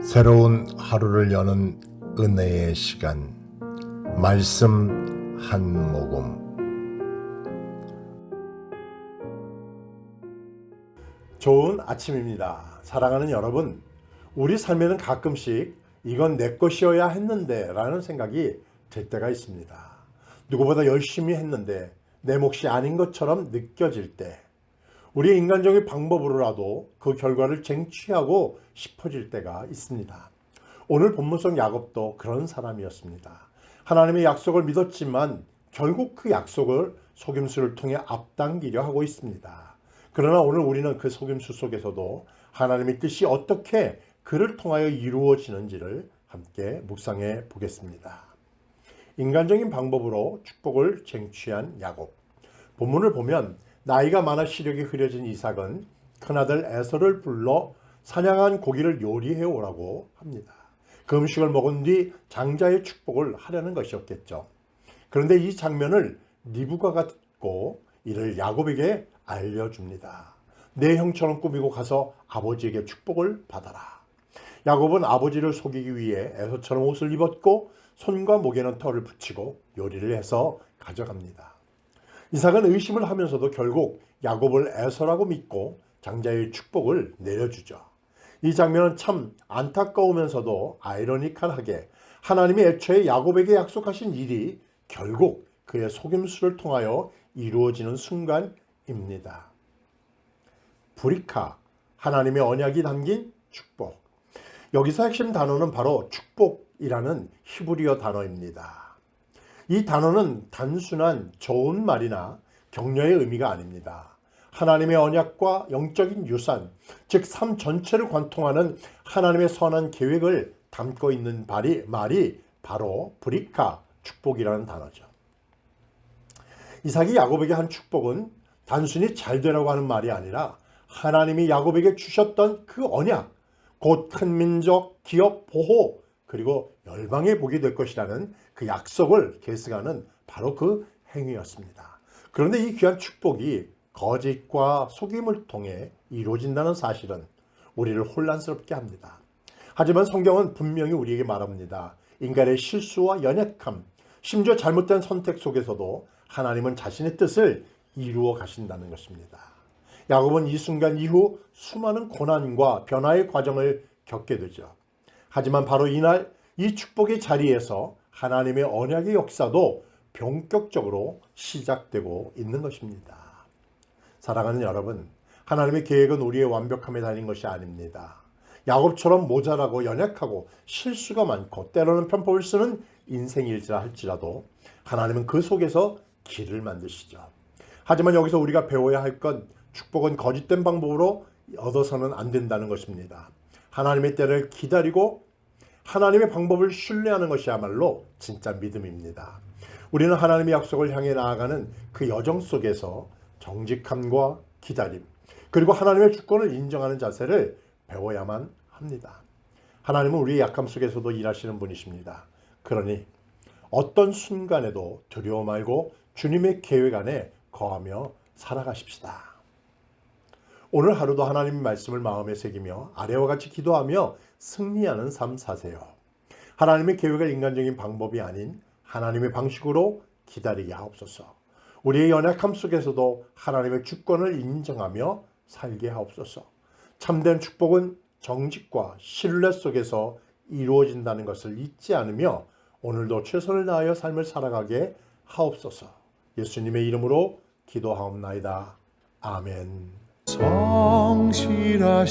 새로운 하루를 여는 은혜의 시간, 말씀 한 모금. 좋은 아침입니다. 사랑하는 여러분, 우리 삶에는 가끔씩 이건 내 것이어야 했는데 라는 생각이 들 때가 있습니다. 누구보다 열심히 했는데 내 몫이 아닌 것처럼 느껴질 때, 우리의 인간적인 방법으로라도 그 결과를 쟁취하고 싶어질 때가 있습니다. 오늘 본문 속 야곱도 그런 사람이었습니다. 하나님의 약속을 믿었지만 결국 그 약속을 속임수를 통해 앞당기려 하고 있습니다. 그러나 오늘 우리는 그 속임수 속에서도 하나님의 뜻이 어떻게 그를 통하여 이루어지는지를 함께 묵상해 보겠습니다. 인간적인 방법으로 축복을 쟁취한 야곱. 본문을 보면 나이가 많아 시력이 흐려진 이삭은 큰아들 에서를 불러 사냥한 고기를 요리해 오라고 합니다. 그 음식을 먹은 뒤 장자의 축복을 하려는 것이었겠죠. 그런데 이 장면을 리브가가 듣고 이를 야곱에게 알려줍니다. 내 형처럼 꾸미고 가서 아버지에게 축복을 받아라. 야곱은 아버지를 속이기 위해 에서처럼 옷을 입었고 손과 목에는 털을 붙이고 요리를 해서 가져갑니다. 이삭은 의심을 하면서도 결국 야곱을 에서라고 믿고 장자의 축복을 내려주죠. 이 장면은 참 안타까우면서도 아이러니컬하게 하나님이 애초에 야곱에게 약속하신 일이 결국 그의 속임수를 통하여 이루어지는 순간입니다. 브리카, 하나님의 언약이 담긴 축복. 여기서 핵심 단어는 바로 축복이라는 히브리어 단어입니다. 이 단어는 단순한 좋은 말이나 격려의 의미가 아닙니다. 하나님의 언약과 영적인 유산, 즉 삶 전체를 관통하는 하나님의 선한 계획을 담고 있는 말이 바로 브리카, 축복이라는 단어죠. 이삭이 야곱에게 한 축복은 단순히 잘 되라고 하는 말이 아니라 하나님이 야곱에게 주셨던 그 언약, 곧 큰 민족, 기업, 보호, 그리고 열방의 복이 될 것이라는 그 약속을 계승하는 바로 그 행위였습니다. 그런데 이 귀한 축복이 거짓과 속임을 통해 이루어진다는 사실은 우리를 혼란스럽게 합니다. 하지만 성경은 분명히 우리에게 말합니다. 인간의 실수와 연약함, 심지어 잘못된 선택 속에서도 하나님은 자신의 뜻을 이루어 가신다는 것입니다. 야곱은 이 순간 이후 수많은 고난과 변화의 과정을 겪게 되죠. 하지만 바로 이날 이 축복의 자리에서 하나님의 언약의 역사도 본격적으로 시작되고 있는 것입니다. 사랑하는 여러분, 하나님의 계획은 우리의 완벽함에 달린 것이 아닙니다. 야곱처럼 모자라고 연약하고 실수가 많고 때로는 편법을 쓰는 인생일지라 할지라도 하나님은 그 속에서 길을 만드시죠. 하지만 여기서 우리가 배워야 할 건 축복은 거짓된 방법으로 얻어서는 안 된다는 것입니다. 하나님의 때를 기다리고 하나님의 방법을 신뢰하는 것이야말로 진짜 믿음입니다. 우리는 하나님의 약속을 향해 나아가는 그 여정 속에서 정직함과 기다림, 그리고 하나님의 주권을 인정하는 자세를 배워야만 합니다. 하나님은 우리의 약함 속에서도 일하시는 분이십니다. 그러니 어떤 순간에도 두려워 말고 주님의 계획 안에 거하며 살아가십시다. 오늘 하루도 하나님의 말씀을 마음에 새기며 아래와 같이 기도하며 승리하는 삶 사세요. 하나님의 계획을 인간적인 방법이 아닌 하나님의 방식으로 기다리게 하옵소서. 우리의 연약함 속에서도 하나님의 주권을 인정하며 살게 하옵소서. 참된 축복은 정직과 신뢰 속에서 이루어진다는 것을 잊지 않으며 오늘도 최선을 다하여 삶을 살아가게 하옵소서. 예수님의 이름으로 기도하옵나이다. 아멘. 성실하신